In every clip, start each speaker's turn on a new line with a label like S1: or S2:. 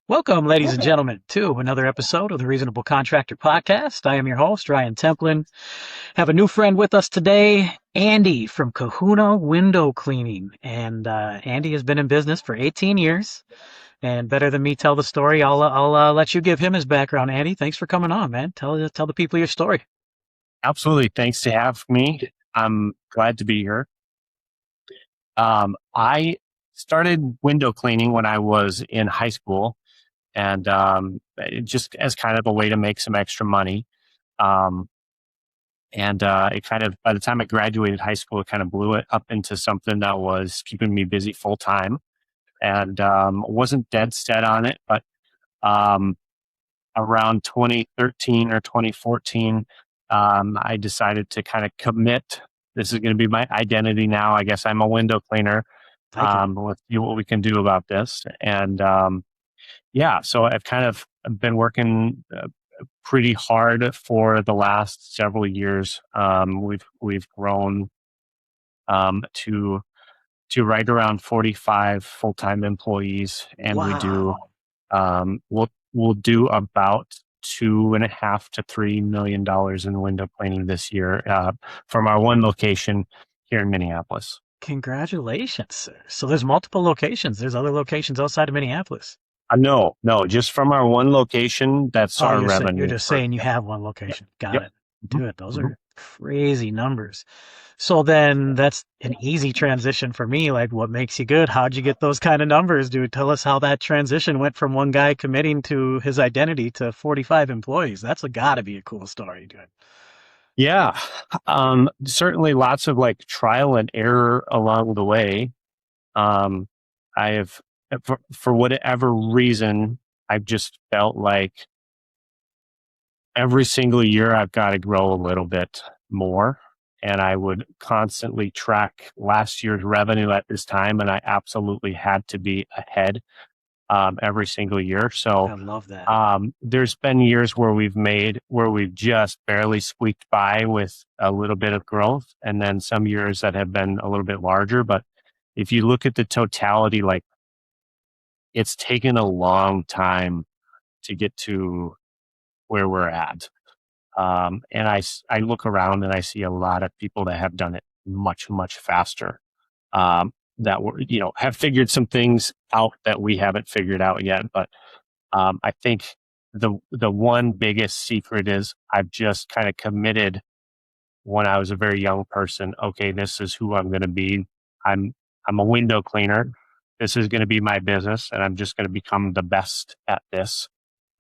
S1: Welcome, ladies and gentlemen, to another episode of the Reasonable Contractor Podcast. I am your host, Ryan Templin. Have a new friend with us today, Andy from Kahuna Window Cleaning. And Andy has been in business for 18 years. And better than me tell the story, I'll let you give him his background. Andy, thanks for coming on, man. Tell the people your story.
S2: Absolutely. Thanks to have me. I'm glad to be here. I started window cleaning when I was in high school and just as kind of a way to make some extra money. Um, and it kind of, by the time I graduated high school, it kind of blew it up into something that was keeping me busy full time and wasn't dead set on it. But um, around 2013 or 2014, I decided to kind of commit. This is going to be my identity now. I guess I'm a window cleaner.
S1: Thank you.
S2: Let's see what we can do about this. And yeah, so I've kind of been working pretty hard for the last several years. We've grown to right around 45 full-time employees, and
S1: Wow.
S2: we'll do about $2.5 to $3 million in window cleaning this year from our one location here in Minneapolis.
S1: Congratulations, sir. So there's multiple locations. There's other locations outside of Minneapolis.
S2: No, just from our one location. That's
S1: Oh,
S2: our
S1: you're
S2: revenue
S1: just
S2: for.
S1: saying you have one
S2: Yep.
S1: location. Got
S2: Yep.
S1: it.
S2: Mhm,
S1: Dude, those
S2: mhm.
S1: are crazy numbers. So then that's an easy transition for me. Like, what makes you good? How'd you get those kind of numbers, dude? Tell us how that transition went from one guy committing to his identity to 45 employees. That's gotta be a cool story, dude.
S2: Yeah, certainly lots of like trial and error along the way. Um, I have, for whatever reason, I've just felt like every single year I've got to grow a little bit more. And I would constantly track last year's revenue at this time, and I absolutely had to be ahead every single year. So
S1: I love that.
S2: there's been years where we've just barely squeaked by with a little bit of growth, and then some years that have been a little bit larger. But if you look at the totality, like it's taken a long time to get to where we're at. And I look around and I see a lot of people that have done it much, much faster. That were, have figured some things out that we haven't figured out yet. But I think the one biggest secret is I've just kind of committed when I was a very young person. Okay, this is who I'm going to be. I'm I'm a window cleaner. This is going to be my business, and I'm just going to become the best at this.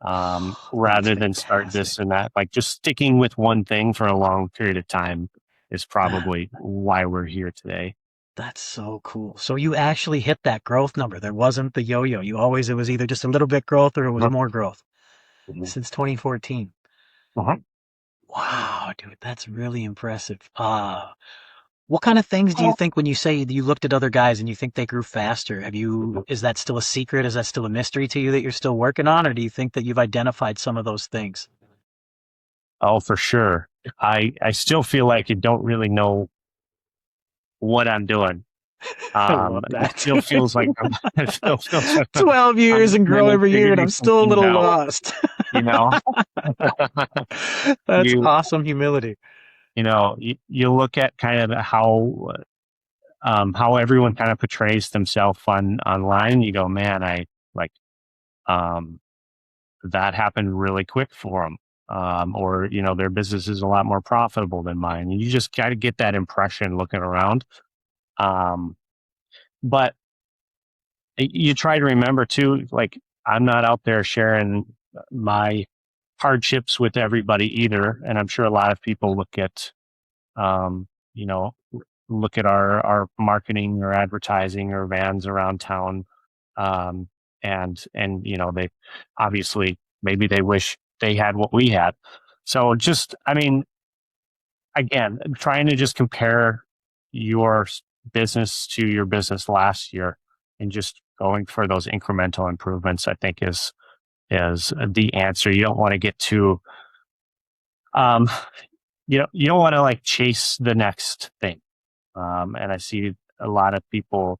S1: That's
S2: Rather than start
S1: fantastic.
S2: this and that, like just sticking with one thing for a long period of time is
S1: That
S2: probably why we're here today.
S1: that's so cool. So you actually hit that growth number. There wasn't the yo-yo. It was either just a little bit growth or it was
S2: Mhm,
S1: more growth
S2: mhm,
S1: since 2014.
S2: mhm.
S1: Wow, dude, that's really impressive. What kind of things do you think when you say you looked at other guys and you think they grew faster? Is that still a secret? Is that still a mystery to you that you're still working on? Or do you think that you've identified some of those things?
S2: Oh, for sure. I still feel like you don't really know what I'm doing.
S1: I love
S2: It
S1: that.
S2: still feels like it still feels like
S1: 12
S2: I'm
S1: years and grow
S2: trying to
S1: every year and I'm
S2: figure
S1: still a
S2: something
S1: little
S2: out,
S1: lost.
S2: you know?
S1: That's
S2: you
S1: awesome humility.
S2: you look at kind of how everyone kind of portrays themselves online. You go, man, I like um that happened really quick for them. Or their business is a lot more profitable than mine. You just got to get that impression looking around. Um, but you try to remember too, like I'm not out there sharing my hardships with everybody either. And I'm sure a lot of people um, you know, look at our marketing or advertising or vans around town. Um, and they obviously maybe they wish they had what we had. So just, I mean, again, trying to just compare your business to your business last year and just going for those incremental improvements, I think is the answer. You don't want to get too, um, you don't want to like chase the next thing. And I see a lot of people.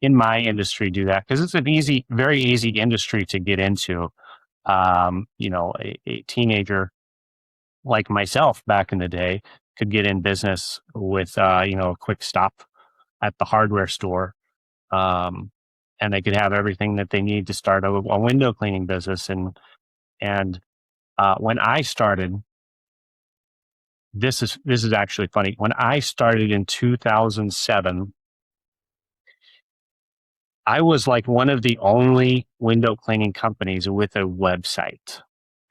S2: in my industry do that because it's an very easy industry to get into. A teenager like myself back in the day could get in business with, a quick stop at the hardware store. And they could have everything that they need to start a window cleaning business. And when I started, this is actually funny. When I started in 2007, I was like one of the only window cleaning companies with a website.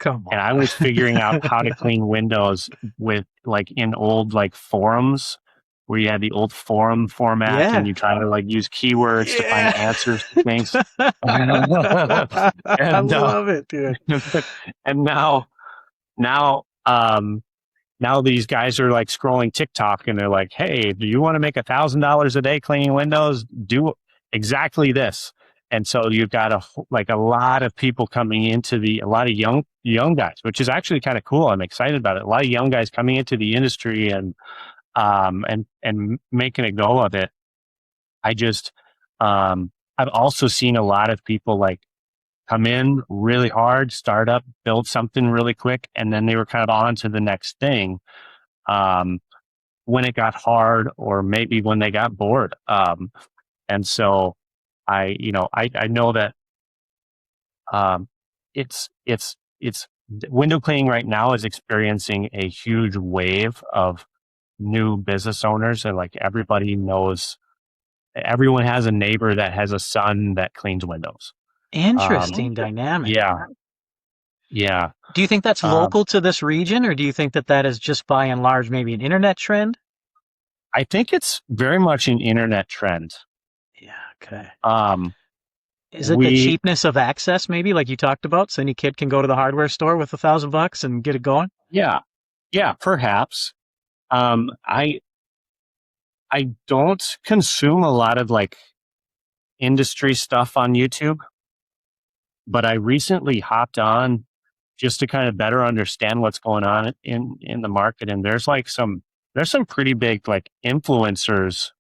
S1: Come
S2: And I
S1: on.
S2: was figuring out how to clean windows with like in old like forums where you had the old forum format and
S1: Yeah.
S2: you try to like use keywords to find
S1: Yeah.
S2: answers to things.
S1: I
S2: and
S1: love it, dude.
S2: and now these guys are like scrolling TikTok and they're like, "Hey, do you want to make $1,000 a day cleaning windows? Do exactly this." And so you've got a lot of people coming into a lot of young guys, which is actually kind of cool. I'm excited about it. A lot of young guys coming into the industry and making a go of it. I just I've also seen a lot of people like come in really hard, start up, build something really quick, and then they were kind of on to the next thing. Um, when it got hard, or maybe when they got bored. And so I know that um, it's window cleaning right now is experiencing a huge wave of new business owners, and like everyone has a neighbor that has a son that cleans windows.
S1: Interesting dynamic.
S2: Yeah, yeah.
S1: Do you think that's
S2: Um,
S1: local to this region, or do you think that that is just by and large maybe an internet trend?
S2: I think it's very much an internet trend.
S1: Yeah, okay.
S2: Um,
S1: Is it the
S2: we,
S1: cheapness of access, maybe, like you talked about? So any kid can go to the hardware store with $1,000 and get it going?
S2: yeah, yeah, perhaps. Um, I, I don't consume a lot of like industry stuff on YouTube, but I recently hopped on just to kind of better understand what's going on in the market. And there's some pretty big like influencers,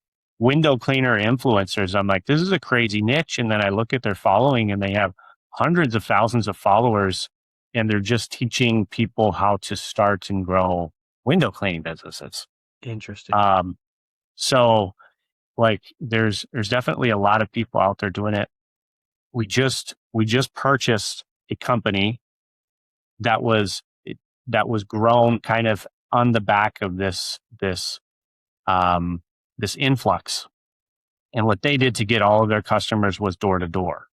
S2: window cleaner influencers. I'm like, this is a crazy niche. And then I look at their following and they have hundreds of thousands of followers, and they're just teaching people how to start and grow window cleaning businesses.
S1: Interesting.
S2: So like there's definitely a lot of people out there doing it. We just purchased a company that was that was grown kind of on the back of um, this influx. And what they did to get all of their customers was door to door.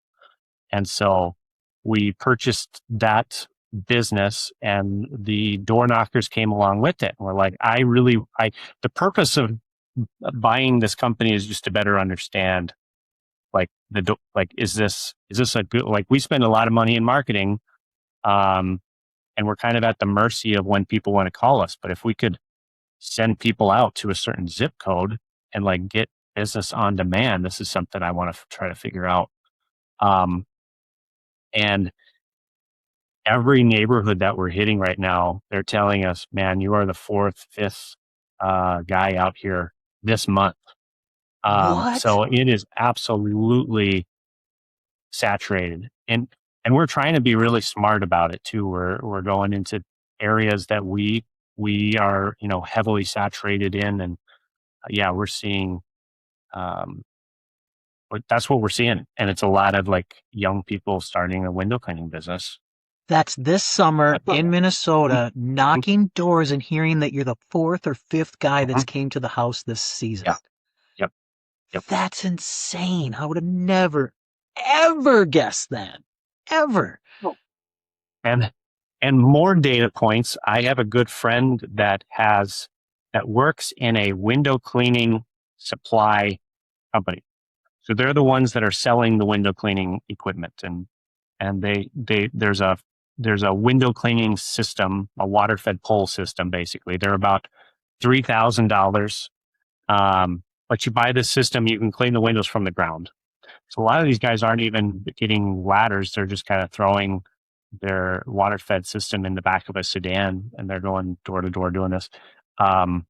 S2: And so we purchased that business, and the door knockers came along with it. And we're like, the purpose of buying this company is just to better understand like is this a good, like we spend a lot of money in marketing. Um, and we're kind of at the mercy of when people want to call us. But if we could send people out to a certain zip code and like get business on demand, this is something I want to try to figure out. Um, and every neighborhood that we're hitting right now, they're telling us, man, you are the fourth, fifth guy out here this month.
S1: What?
S2: So it is absolutely saturated. And we're trying to be really smart about it too. We're going into areas that we are, heavily saturated in. And yeah, we're seeing um that's what we're seeing. And it's a lot of like young people starting a window cleaning business.
S1: That's this summer in Minnesota,
S2: Mhm,
S1: knocking doors and hearing that you're the fourth or fifth guy that's
S2: mhm.
S1: came to the house this season.
S2: Yeah. Yep. Yep.
S1: That's insane. I would have never, ever guessed that. Ever.
S2: And more data points. I have a good friend that works in a window cleaning supply company. So they're the ones that are selling the window cleaning equipment, and there's a window cleaning system, a water fed pole system. Basically, they're about $3,000. But you buy this system, you can clean the windows from the ground. So a lot of these guys aren't even getting ladders; they're just kind of throwing their water fed system in the back of a sedan, and they're going door to door doing this. Um,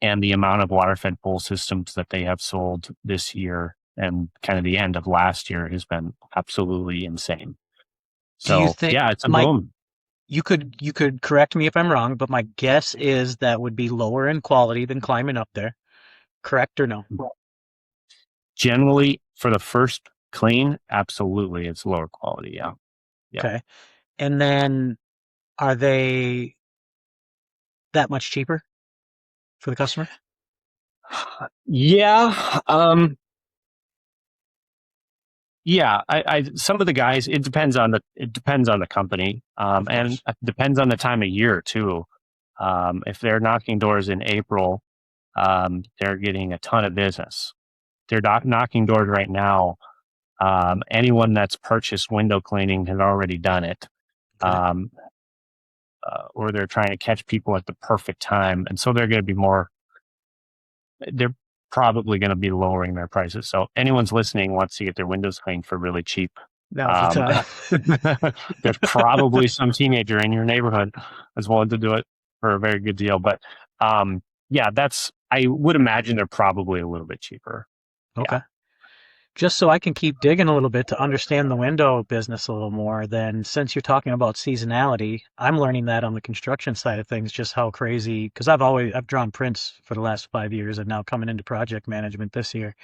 S2: and the amount of water fed pole systems that they have sold this year and kind of the end of last year has been absolutely insane.
S1: Do you
S2: So
S1: think,
S2: yeah, it's a
S1: Mike,
S2: boom.
S1: you could correct me if I'm wrong, but my guess is that would be lower in quality than climbing up there. Correct or no?
S2: Generally, for the first clean, absolutely, it's lower quality. Yeah, yeah,
S1: Okay. And then are they that much cheaper for the customer?
S2: yeah. Yeah, I some of the guys, it depends on the company,
S1: Of
S2: and
S1: course.
S2: it depends on the time of year too. If they're knocking doors in April, they're getting a ton of business. They're knocking doors right now. Anyone that's purchased window cleaning has already done it,
S1: Okay.
S2: um, or they're trying to catch people at the perfect time, and so they're going to be more. They're probably going to be lowering their prices. So anyone's listening wants to get their windows cleaned for really cheap.
S1: Now's the
S2: Um,
S1: time.
S2: there's probably some teenager in your neighborhood that's willing to do it for a very good deal. But yeah, I would imagine they're probably a little bit cheaper. Yeah.
S1: Okay. Just so I can keep digging a little bit to understand the window business a little more, then since you're talking about seasonality, I'm learning that on the construction side of things, just how crazy, because I've drawn prints for the last 5 years and now coming into project management this year.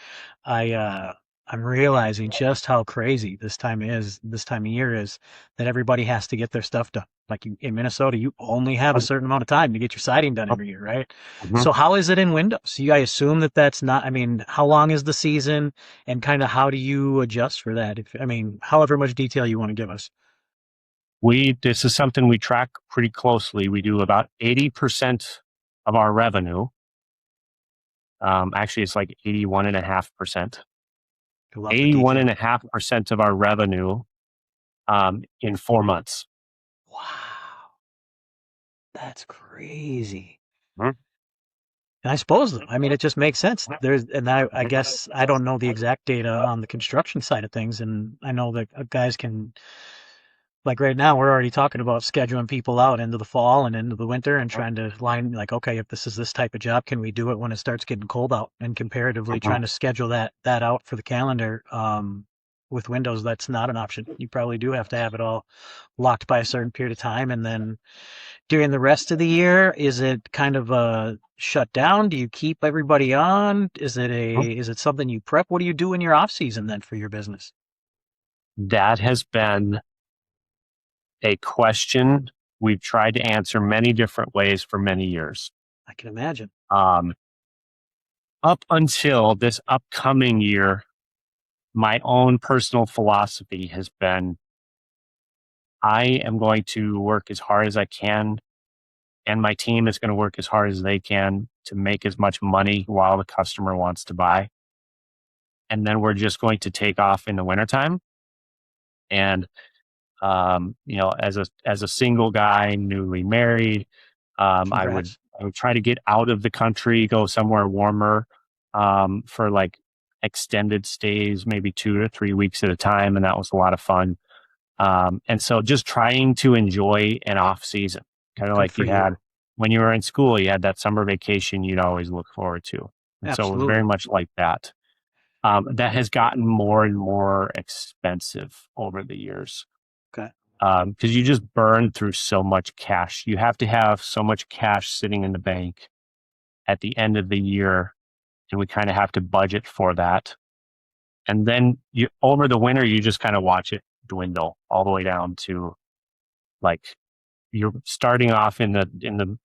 S1: I I'm realizing just how crazy this time of year is that everybody has to get their stuff done. Like in Minnesota, you only have a certain amount of time to get your siding done every year, right?
S2: Mhm.
S1: So how is it in windows? I assume that that's not, I mean, how long is the season and kind of how do you adjust for that? If, I mean, however much detail you want to give us.
S2: This is something we track pretty closely. We do about 80% of our revenue. Actually, it's like 81.5%.
S1: I love the
S2: Eighty-one and
S1: detail.
S2: a half percent of our revenue in 4 months.
S1: Wow, that's crazy.
S2: Mhm.
S1: And I suppose though, I mean, it just makes sense. I guess I don't know the exact data on the construction side of things, and I know that guys can, like right now, we're already talking about scheduling people out into the fall and into the winter and trying to line, like, okay, if this is this type of job, can we do it when it starts getting cold out? And comparatively, trying to schedule that out for the calendar. With Windows, that's not an option. You probably do have to have it all locked by a certain period of time, and then during the rest of the year, is it kind of a shut down? Do you keep everybody on? Is it something you prep? What do you do in your off season then for your business?
S2: That has been a question we've tried to answer many different ways for many years.
S1: I can imagine.
S2: Um, Up until this upcoming year, my own personal philosophy has been I am going to work as hard as I can, and my team is going to work as hard as they can to make as much money while the customer wants to buy. And then we're just going to take off in the wintertime. And as a single guy, newly married, um, I would
S1: Congrats.
S2: I would try to get out of the country, go somewhere warmer, for like extended stays, maybe 2 to 3 weeks at a time, and that was a lot of fun. And so just trying to enjoy an off season, kind of
S1: Good
S2: like
S1: for
S2: you
S1: you.
S2: had when you were in school, you had that summer vacation you'd always look forward to. And so we're very
S1: Absolutely.
S2: much like that. That has gotten more and more expensive over the years
S1: Okay.
S2: because you just burn through so much cash. You have to have so much cash sitting in the bank at the end of the year, and we kind of have to budget for that. And then you over the winter, you just kind of watch it dwindle all the way down to like you're starting off in the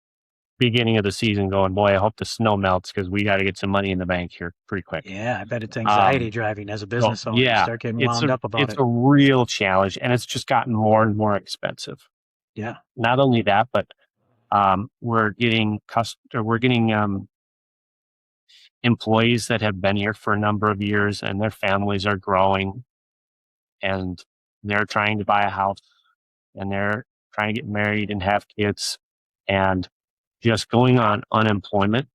S2: beginning of the season, going, boy, I hope the snow melts because we got to get some money in the bank here pretty quick.
S1: Yeah, I bet it's anxiety
S2: Um,
S1: driving as a
S2: so
S1: business owner. You
S2: yeah,
S1: start getting
S2: it's
S1: wound
S2: a
S1: up about
S2: it's
S1: it.
S2: a real challenge, and it's just gotten more and more expensive.
S1: Yeah.
S2: Not only that, but we're getting employees that have been here for a number of years, and their families are growing, and they're trying to buy a house, and they're trying to get married and have kids, and just going on unemployment.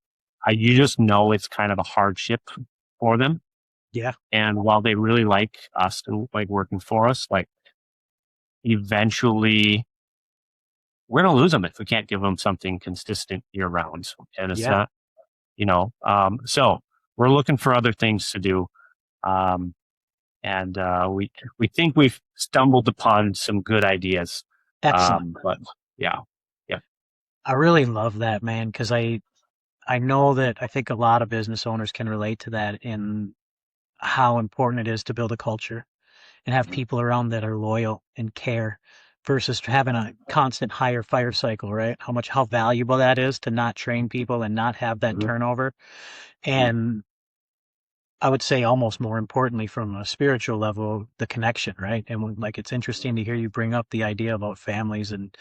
S2: You just know it's kind of a hardship for them.
S1: Yeah.
S2: And while they really like us and like working for us, like eventually we're going to lose them if we can't give them something consistent year round. And it's
S1: Yeah.
S2: not, so we're looking for other things to do. And we think we've stumbled upon some good ideas.
S1: Excellent.
S2: But yeah.
S1: I really love that, man, because I know that I think a lot of business owners can relate to that in how important it is to build a culture and have people around that are loyal and care versus having a constant hire fire cycle, right? How valuable that is to not train people and not have that
S2: Mhm.
S1: turnover. And I would say almost more importantly from a spiritual level, the connection, right? And like it's interesting to hear you bring up the idea about families and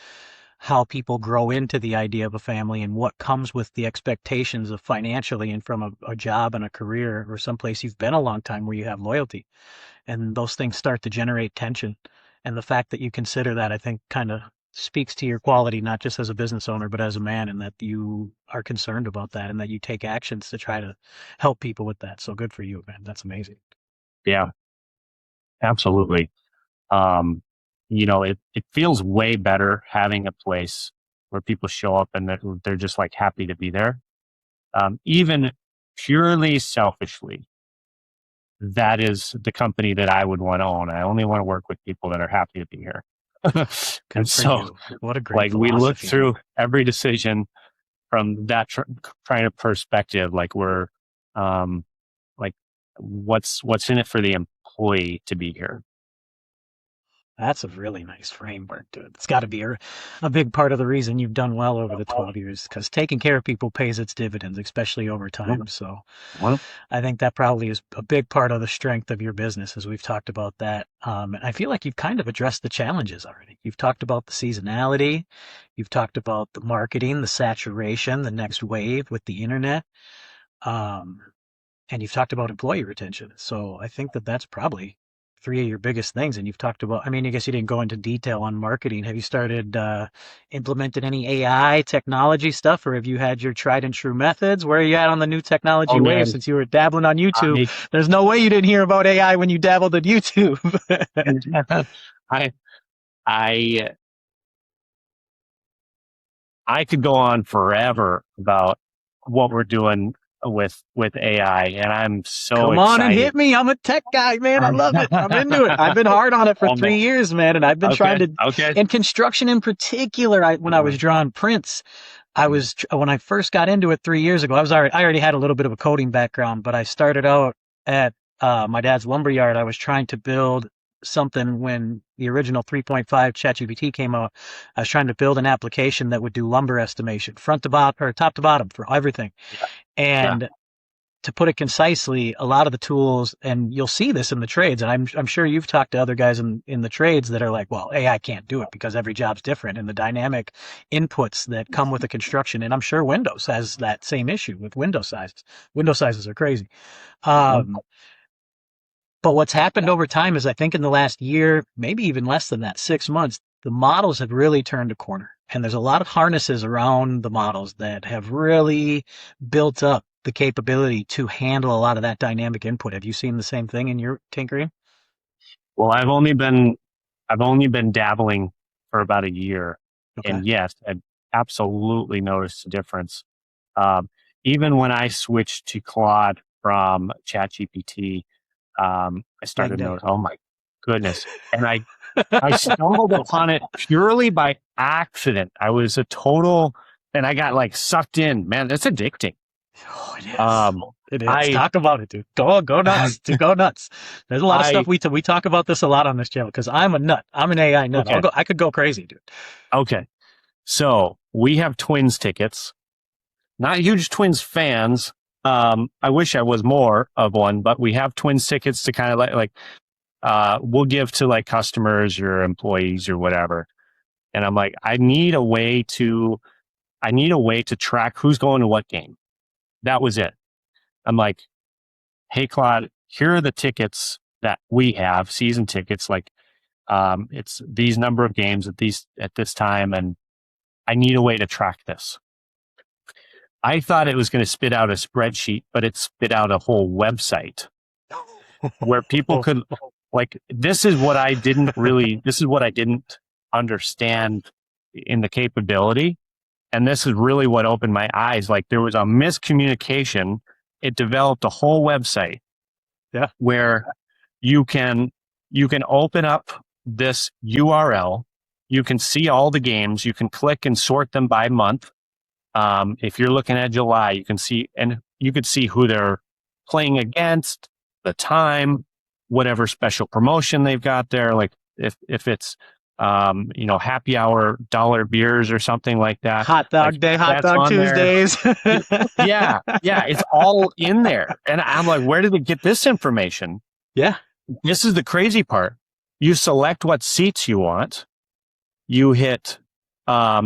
S1: how people grow into the idea of a family and what comes with the expectations of financially and from a job and a career or someplace you've been a long time where you have loyalty. And those things start to generate tension. And the fact that you consider that, I think, kind of speaks to your quality, not just as a business owner, but as a man, and that you are concerned about that and that you take actions to try to help people with that. So good for you, man. That's amazing.
S2: Yeah, absolutely. Um, it feels way better having a place where people show up and they're just like happy to be there. Even purely selfishly, that is the company that I would want to own. I only want to work with people that are happy to be here. And
S1: Good for
S2: so,
S1: you. What a great
S2: like, we look
S1: philosophy, man.
S2: through every decision from that kind of perspective. Like, um, like, what's in it for the employee to be here?
S1: That's a really nice framework, dude. It's got to be a big part of the reason you've done well over the 12 years because taking care of people pays its dividends, especially over time. So
S2: Well,
S1: I think that probably is a big part of the strength of your business, as we've talked about that. And I feel like you've kind of addressed the challenges already. You've talked about the seasonality, you've talked about the marketing, the saturation, the next wave with the internet, um, and you've talked about employee retention. So I think that that's probably three of your biggest things. And you've talked about, I mean, I guess you didn't go into detail on marketing. Have you started implementing any AI technology stuff, or have you had your tried and true methods? Where are you at on the new
S2: oh
S1: technology wave
S2: man,
S1: since you were dabbling on YouTube?
S2: I
S1: There's no way you didn't hear about AI when you dabbled at YouTube.
S2: I I I could go on forever about what we're doing with AI, and I'm so
S1: Come on and hit
S2: excited.
S1: me. I'm a tech guy, man. I
S2: Um,
S1: love it. I'm into it. I've been hard on it for
S2: oh man,
S1: 3 years, man. And I've been trying
S2: okay,
S1: to,
S2: okay.
S1: in construction in particular, when I was drawing prints, when I first got into it 3 years ago, I already had a little bit of a coding background, but I started out at my dad's lumber yard. I was trying to build something when the original 3.5 ChatGPT came out. I was trying to build an application that would do lumber estimation, front to bottom or top to bottom for everything.
S2: Yeah, yeah.
S1: And to put it concisely, a lot of the tools, and you'll see this in the trades, and I'm sure you've talked to other guys in the trades that are like, well, AI can't do it because every job's different, and the dynamic inputs that come with the construction, and I'm sure Windows has that same issue with window sizes. Window sizes are crazy. Um, but what's happened over time is I think in the last year, maybe even less than that, 6 months, the models have really turned a corner. And there's a lot of harnesses around the models that have really built up the capability to handle a lot of that dynamic input. Have you seen the same thing in your tinkering?
S2: Well, I've only been dabbling for about a year,
S1: Okay.
S2: and yes, I've absolutely noticed a difference. Um, Even when I switched to Claude from ChatGPT, I
S1: Night
S2: started
S1: and
S2: to
S1: day.
S2: notice, oh my goodness. And I stumbled upon it purely by accident. I was a total, and I got like sucked in. Man, that's addicting.
S1: Oh, it is.
S2: Um,
S1: It is.
S2: I,
S1: Talk about it, dude. Go nuts. Dude, go nuts. There's a lot of stuff
S2: I,
S1: we talk about this a lot on this channel because I'm a nut. I'm an AI nut.
S2: okay,
S1: I could go crazy, dude.
S2: okay. So we have Twins tickets, not huge Twins fans. I wish I was more of one, but we have Twins tickets to kind of we'll give to like customers or employees or whatever. And I'm like, I need a way to track who's going to what game. That was it. I'm like, hey, Claude, here are the tickets that we have, season tickets. Like, it's these number of games at this time, and I need a way to track this. I thought it was going to spit out a spreadsheet, but it spit out a whole website where people could like. This is what I didn't really. This is what I didn't understand in the capability. And this is really what opened my eyes. Like there was a miscommunication. It developed a whole website
S1: Yeah.
S2: where you can open up this URL. You can see all the games. You can click and sort them by month. If you're looking at July, you can see, and you could see who they're playing against, the time, whatever special promotion they've got there. Like if it's, happy hour dollar beers or something like that.
S1: Hot
S2: Like
S1: dog day, hot
S2: that's
S1: dog
S2: on there.
S1: Tuesdays.
S2: Yeah. Yeah. It's all in there. And I'm like, where did they get this information?
S1: Yeah.
S2: This is the crazy part. You select what seats you want. You hit a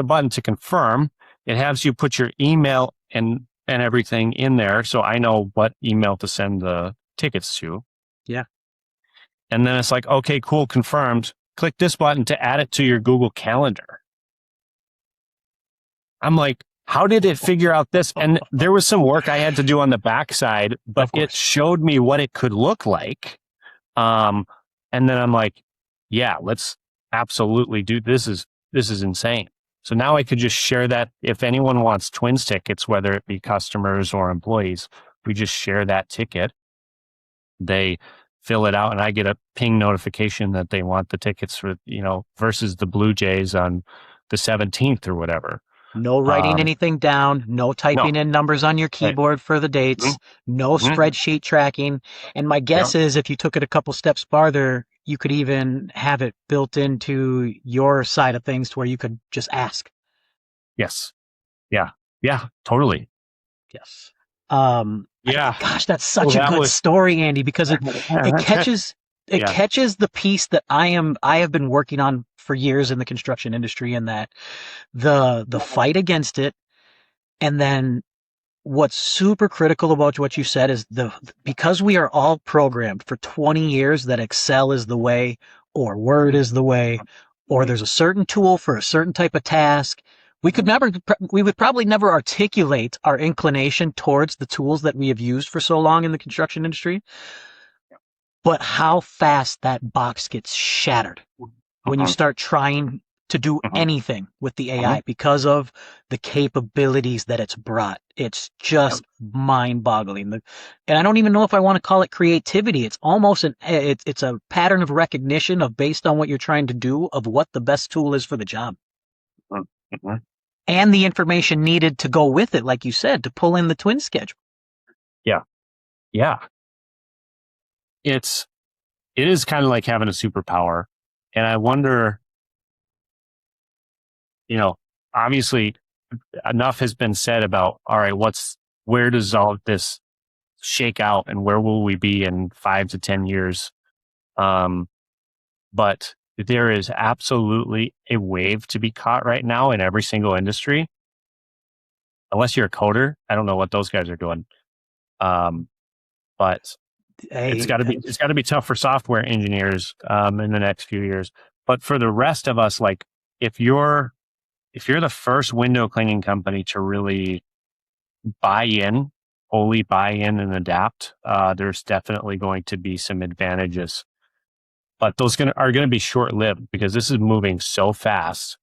S2: button to confirm. It has you put your email and everything in there, so I know what email to send the tickets to.
S1: Yeah.
S2: And then it's like, okay, cool, confirmed. Click this button to add it to your Google Calendar. I'm like, how did it figure out this? And there was some work I had to do on the backside, but it showed me what it could look like. And then I'm like, yeah, let's absolutely do this. This is insane. So now I could just share that. If anyone wants Twins tickets, whether it be customers or employees, we just share that ticket. They fill it out and I get a ping notification that they want the tickets for, versus the Blue Jays on the 17th or whatever.
S1: No writing anything down, no typing in numbers on your keyboard for the dates, no spreadsheet tracking. And my guess is if you took it a couple steps farther, you could even have it built into your side of things to where you could just ask.
S2: Yes. Yeah. Yeah, totally.
S1: Yes.
S2: Yeah.
S1: Gosh, that's such a good story, Andy, because it catches catches the piece that I have been working on for years in the construction industry, and that the fight against it. And then what's super critical about what you said is because we are all programmed for 20 years that Excel is the way, or Word is the way, or there's a certain tool for a certain type of task. We would probably never articulate our inclination towards the tools that we have used for so long in the construction industry. But how fast that box gets shattered when you start trying to do anything with the AI because of the capabilities that it's brought. It's just mind-boggling. And I don't even know if I want to call it creativity. It's almost it's a pattern of recognition of, based on what you're trying to do, of what the best tool is for the job. And the information needed to go with it, like you said, to pull in the twin schedule.
S2: Yeah. Yeah. It is kind of like having a superpower. And I wonder, obviously enough has been said about, all right, where does all this shake out and where will we be in 5 to 10 years? But there is absolutely a wave to be caught right now in every single industry. Unless you're a coder, I don't know what those guys are doing. But it's got to be tough for software engineers in the next few years. But for the rest of us, like if you're the first window cleaning company to really fully buy in and adapt, there's definitely going to be some advantages. But those are going to be short-lived because this is moving so fast.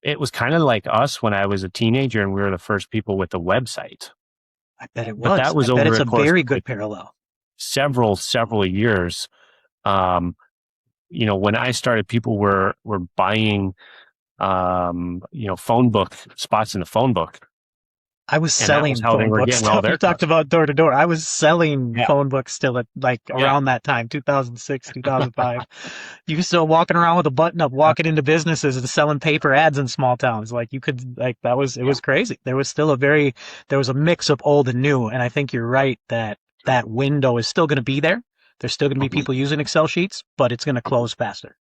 S2: It was kind of like us when I was a teenager and we were the first people with a website.
S1: I bet it was.
S2: But that was over
S1: it's
S2: a
S1: a
S2: course
S1: very
S2: of
S1: good parallel.
S2: several years. When I started, people were buying, phone book spots in the phone book.
S1: I was selling phone books. You talked about door to door. I was selling phone books still at around that time, 2006, 2005. You were still walking around with a button up, walking into businesses and selling paper ads in small towns. It was crazy. There was still a mix of old and new. And I think you're right that window is still going to be there. There's still going to be people using Excel sheets, but it's going to close faster.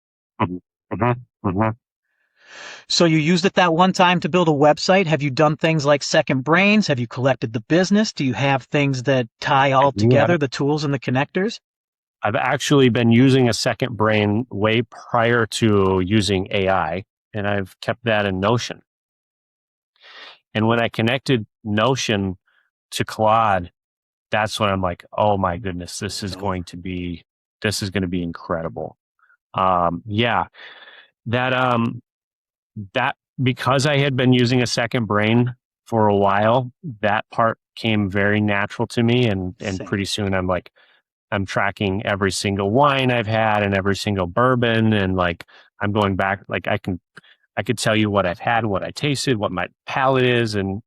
S1: So you used it that one time to build a website. Have you done things like second brains? Have you collected the business? Do you have things that tie all together, the tools and the connectors?
S2: I've actually been using a second brain way prior to using AI, and I've kept that in Notion. And when I connected Notion to Claude, that's when I'm like, oh my goodness, this is going to be incredible. That because I had been using a second brain for a while, that part came very natural to me. And
S1: Same.
S2: pretty soon I'm tracking every single wine I've had and every single bourbon. And like, I'm going back, like I could tell you what I've had, what I tasted, what my palate is, and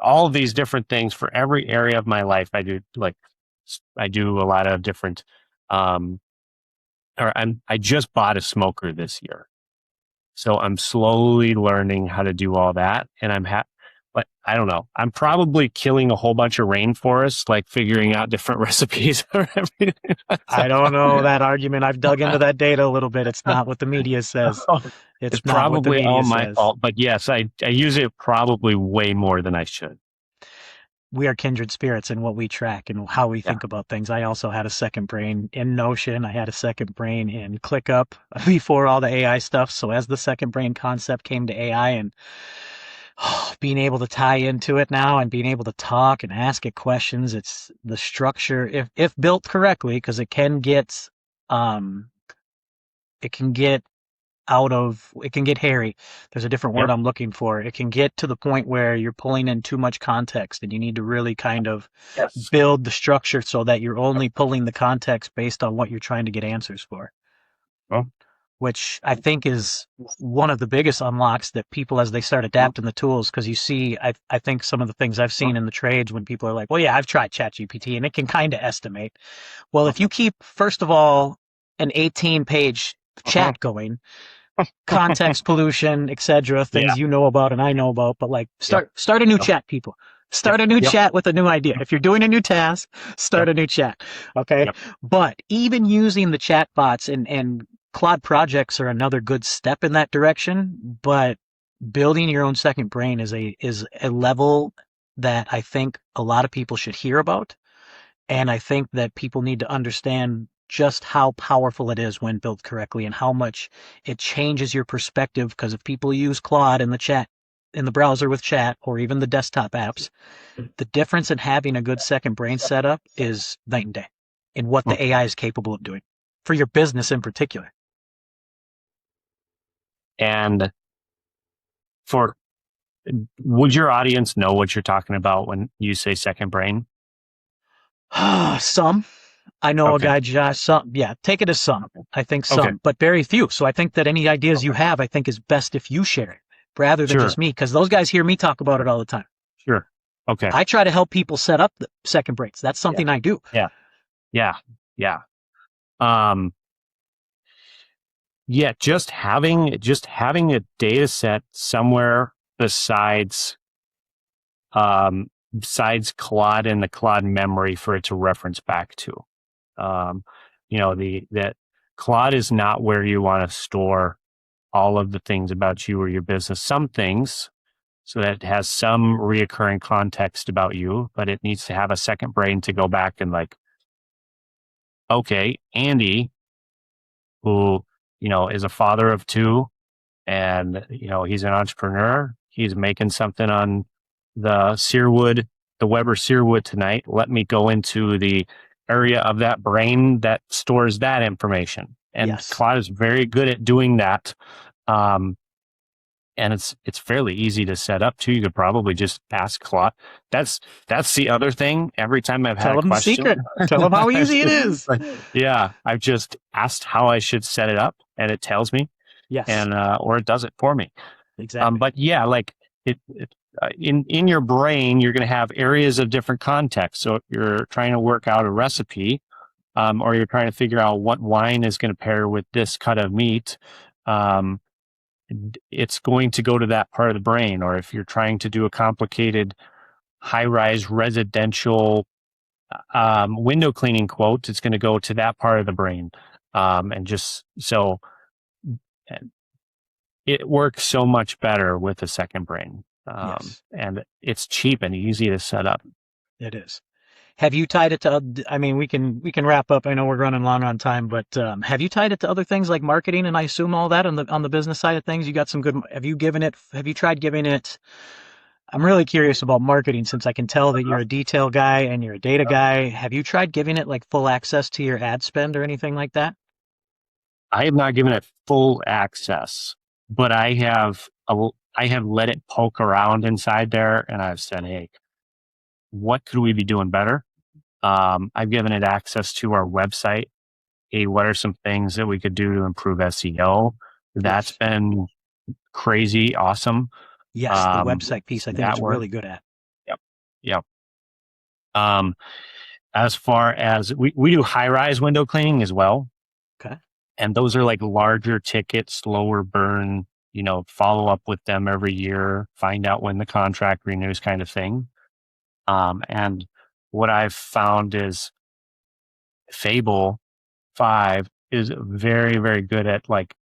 S2: all of these different things for every area of my life. I do a lot of different, I just bought a smoker this year. So I'm slowly learning how to do all that. And but I don't know. I'm probably killing a whole bunch of rainforests, like figuring out different recipes or everything.
S1: I don't know that argument. I've dug into that data a little bit. It's not what the media says.
S2: It's
S1: It's not what the
S2: probably all
S1: media
S2: my
S1: says.
S2: fault. But yes, I use it probably way more than I should.
S1: We are kindred spirits in what we track and how we
S2: Yeah.
S1: think about things. I also had a second brain in Notion. I had a second brain in ClickUp before all the AI stuff. So as the second brain concept came to AI and being able to tie into it now and being able to talk and ask it questions, it's the structure, if built correctly, because um, it can get it can get hairy. There's a different word
S2: Yep.
S1: I'm looking for. It can get to the point where you're pulling in too much context and you need to really kind of
S2: Yes.
S1: build the structure so that you're only pulling the context based on what you're trying to get answers for,
S2: Well,
S1: which I think is one of the biggest unlocks that people, as they start adapting the tools, because you see, I think some of the things I've seen in the trades when people are like, well, yeah, I've tried ChatGPT and it can kind of estimate. Well, if you keep, first of all, an 18-page chat going, context pollution, etc.,
S2: yeah.
S1: things you know about and I know about, but like
S2: Yep.
S1: start a new
S2: Yep.
S1: chat, people.
S2: Yep.
S1: Start a new
S2: Yep.
S1: chat with a new idea. If you're doing a new task, start
S2: Yep.
S1: a new chat. Okay.
S2: Yep.
S1: But even using the chat bots and Claude projects are another good step in that direction. But building your own second brain is a level that I think a lot of people should hear about. And I think that people need to understand just how powerful it is when built correctly and how much it changes your perspective. Because if people use Claude in the chat, in the browser with chat, or even the desktop apps, the difference in having a good second brain setup is night and day in what the AI is capable of doing for your business in particular.
S2: And for would your audience know what you're talking about when you say second brain?
S1: Some. I know a
S2: Okay.
S1: guy, Josh, some, yeah, take it as some. I think
S2: Okay.
S1: some, but very few. So I think that any ideas you
S2: Okay.
S1: have, I think is best if you share it rather than
S2: Sure.
S1: just me, because those guys hear me talk about it all the time.
S2: Sure. Okay.
S1: I try to help people set up the second breaks. That's
S2: Yeah.
S1: something I do.
S2: Yeah. Yeah. Yeah. Um, yeah, just having a data set somewhere besides besides Claude and the Claude memory for it to reference back to. Um, that Claude is not where you want to store all of the things about you or your business. Some things, so that it has some reoccurring context about you, but it needs to have a second brain to go back and like, okay, Andy, who, is a father of two, and he's an entrepreneur. He's making something on the Searwood, the Weber Searwood tonight. Let me go into the area of that brain that stores that information. And
S1: Yes.
S2: Claude is very good at doing that. Um, and it's fairly easy to set up too. You could probably just ask Claude. That's the other thing. Every time I've had
S1: Tell
S2: a
S1: them the
S2: question,
S1: secret. Tell them how easy it is.
S2: yeah, I've just asked how I should set it up, and it tells me,
S1: Yes,
S2: and or it does it for me.
S1: exactly.
S2: But yeah, like in your brain, you're going to have areas of different contexts. So if you're trying to work out a recipe, or you're trying to figure out what wine is going to pair with this cut of meat, um, it's going to go to that part of the brain. Or if you're trying to do a complicated high-rise residential window cleaning quote, it's going to go to that part of the brain. And just so it works so much better with a second brain.
S1: Yes,
S2: And it's cheap and easy to set up.
S1: it is. Have you tied it to? I mean, we can wrap up. I know we're running long on time, but have you tied it to other things like marketing and I assume all that on the business side of things? You got some good. Have you given it? Have you tried giving it? I'm really curious about marketing since I can tell that you're a detail guy and you're a data guy. Have you tried giving it like full access to your ad spend or anything like that?
S2: I have not given it full access, but I have let it poke around inside there, and I've said, "Hey, what could we be doing better? I've given it access to our website. Hey, what are some things that we could do to improve SEO? That's
S1: Yes.
S2: been crazy awesome.
S1: Yes, the website piece I think
S2: That
S1: it's
S2: work.
S1: really good at.
S2: Yep. Yep. Um, as far as we do high rise window cleaning as well.
S1: Okay.
S2: And those are like larger ticket, slower burn, follow up with them every year, find out when the contract renews kind of thing. And what I've found is Fable 5 is very, very good at like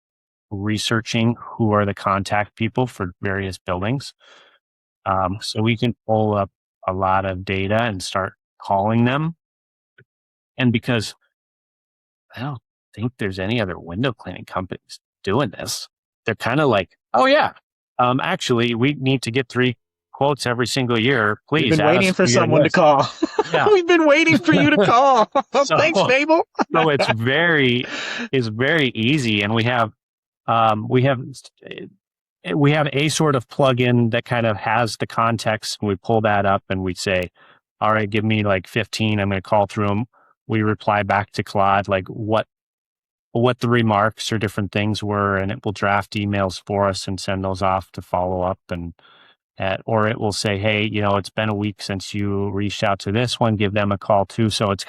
S2: researching who are the contact people for various buildings. So we can pull up a lot of data and start calling them. And because I don't think there's any other window cleaning companies doing this, they're kind of like, oh yeah, actually we need to get 3 quotes every single year.
S1: We've
S2: Please
S1: been
S2: add
S1: waiting
S2: us
S1: for
S2: to your
S1: someone to
S2: list.
S1: call.
S2: Yeah.
S1: We've been waiting for you to call.
S2: So-
S1: Thanks, Fable.
S2: So it's very easy, and we have a sort of plugin that kind of has the context. We pull that up and we say, all right, give me like 15. I'm going to call through them. We reply back to Claude, like what the remarks or different things were, and it will draft emails for us and send those off to follow up. Or it will say, hey, it's been a week since you reached out to this one, give them a call too. So it's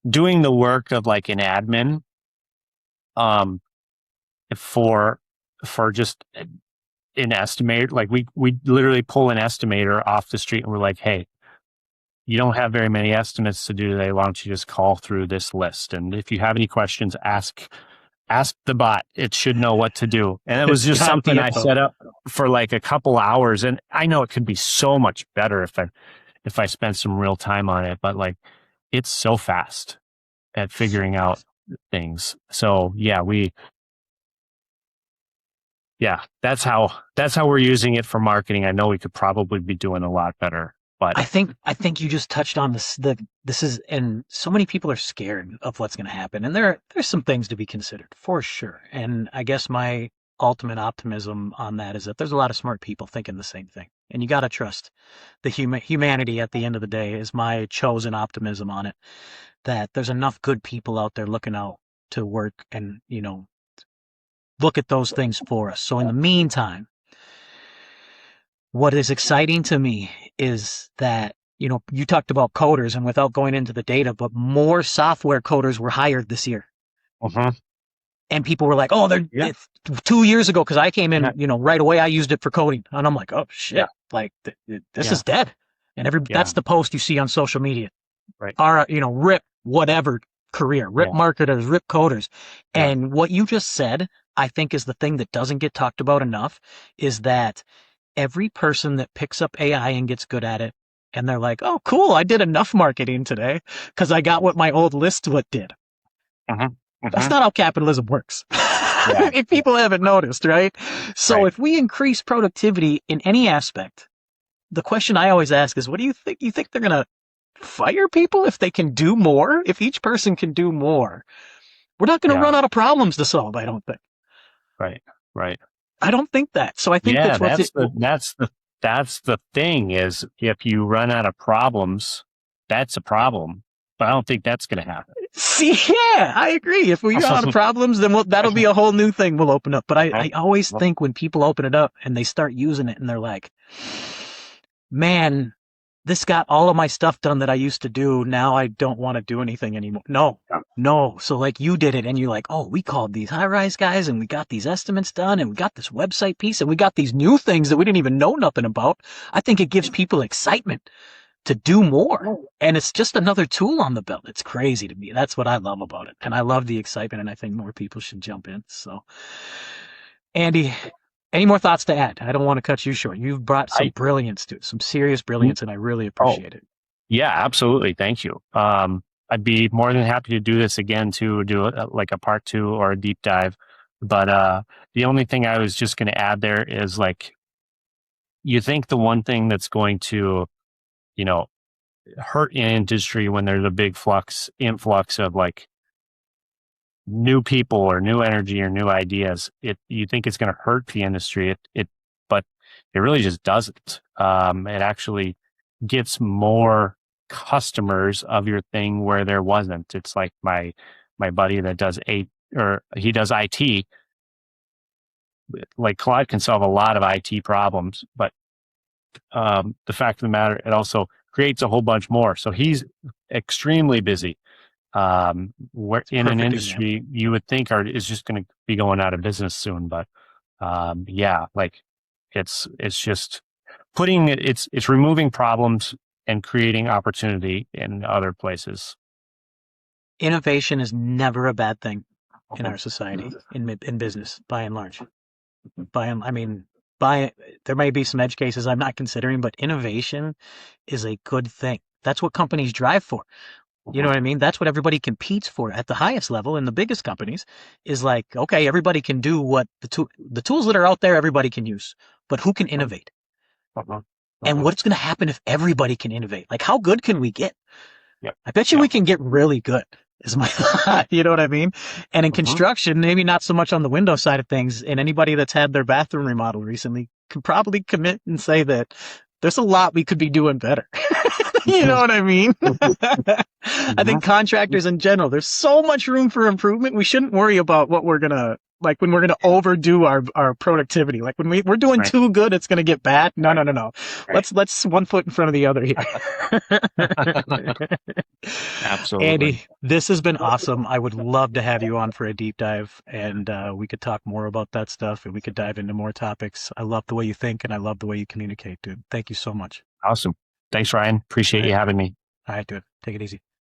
S2: doing the work of like an admin, for just an estimator. Like we literally pull an estimator off the street and we're like, hey, you don't have very many estimates to do today. Why don't you just call through this list? And if you have any questions, ask the bot. It should know what to do. And it was
S1: It's
S2: just
S1: got
S2: something
S1: the
S2: I
S1: info.
S2: set up for like a couple hours. And I know it could be so much better if I spent some real time on it, but like it's so fast at figuring out things. So that's how we're using it for marketing. I know we could probably be doing a lot better, but
S1: I think you just touched on this. And so many people are scared of what's going to happen, and there's some things to be considered for sure. And I guess my ultimate optimism on that is that there's a lot of smart people thinking the same thing, and you got to trust the humanity at the end of the day. Is my chosen optimism on it, that there's enough good people out there looking out to work and look at those things for us. So in the meantime, what is exciting to me is that, you talked about coders, and without going into the data, but more software coders were hired this year. And people were like, oh, it's 2 years ago, because I came in, right away, I used it for coding. And I'm like, oh, shit, like this is dead. And that's the post you see on social media.
S2: Right.
S1: Rip whatever career, rip marketers, rip coders.
S2: Yeah.
S1: And what you just said, I think, is the thing that doesn't get talked about enough, is that every person that picks up AI and gets good at it, and they're like, oh, cool, I did enough marketing today because I got what my old list did. That's not how capitalism works. If people haven't noticed, right? So if we increase productivity in any aspect, the question I always ask is, what do you think? You think they're going to fire people if they can do more? If each person can do more, we're not going to run out of problems to solve, I don't think.
S2: Right.
S1: I don't think that. So I think that's
S2: the thing is, if you run out of problems, that's a problem. But I don't think that's going to happen.
S1: See, yeah, I agree. If we run out of problems, then that'll be a whole new thing we'll open up. But I always think when people open it up and they start using it and they're like, man, this got all of my stuff done that I used to do. Now I don't want to do anything anymore. No. So like you did it and you're like, oh, we called these high-rise guys and we got these estimates done and we got this website piece and we got these new things that we didn't even know nothing about. I think it gives people excitement to do more. And it's just another tool on the belt. It's crazy to me. That's what I love about it. And I love the excitement, and I think more people should jump in. So, Andy, any more thoughts to add? I don't want to cut you short. You've brought some brilliance to it, some serious brilliance, and I really appreciate it.
S2: Yeah, absolutely. Thank you. I'd be more than happy to do this again, to do like a part 2 or a deep dive. But the only thing I was just going to add there is, like, you think the one thing that's going to hurt an industry when there's a big influx of like new people or new energy or new ideas, you think it's going to hurt the industry, but it really just doesn't. It actually gets more customers of your thing where there wasn't. It's like my buddy that does he does IT. Like Claude can solve a lot of IT problems, but the fact of the matter, it also creates a whole bunch more. So he's extremely busy. Where in an industry you would think is just going to be going out of business soon, but yeah, like it's just putting it's removing problems and creating opportunity in other places.
S1: Innovation is never a bad thing in our society, in business, by and large. There may be some edge cases I'm not considering, but innovation is a good thing. That's what companies drive for. You know what I mean? That's what everybody competes for at the highest level in the biggest companies is like, okay, everybody can do what the tools that are out there, everybody can use, but who can innovate? And what's going to happen if everybody can innovate? Like, how good can we get?
S2: Yep.
S1: I bet you we can get really good. Is my thought, you know what I mean? And in construction, maybe not so much on the window side of things. And anybody that's had their bathroom remodeled recently could probably commit and say that there's a lot we could be doing better. You know what I mean? I think contractors in general, there's so much room for improvement. We shouldn't worry about what we're gonna like when we're gonna overdo our productivity. Like when we're doing too good, it's gonna get bad. No. Let's one foot in front of the other here.
S2: Absolutely.
S1: Andy, this has been awesome. I would love to have you on for a deep dive, and we could talk more about that stuff, and we could dive into more topics. I love the way you think, and I love the way you communicate, dude. Thank you so much.
S2: Awesome. Thanks, Ryan. Appreciate you having me.
S1: All right, dude. Take it easy.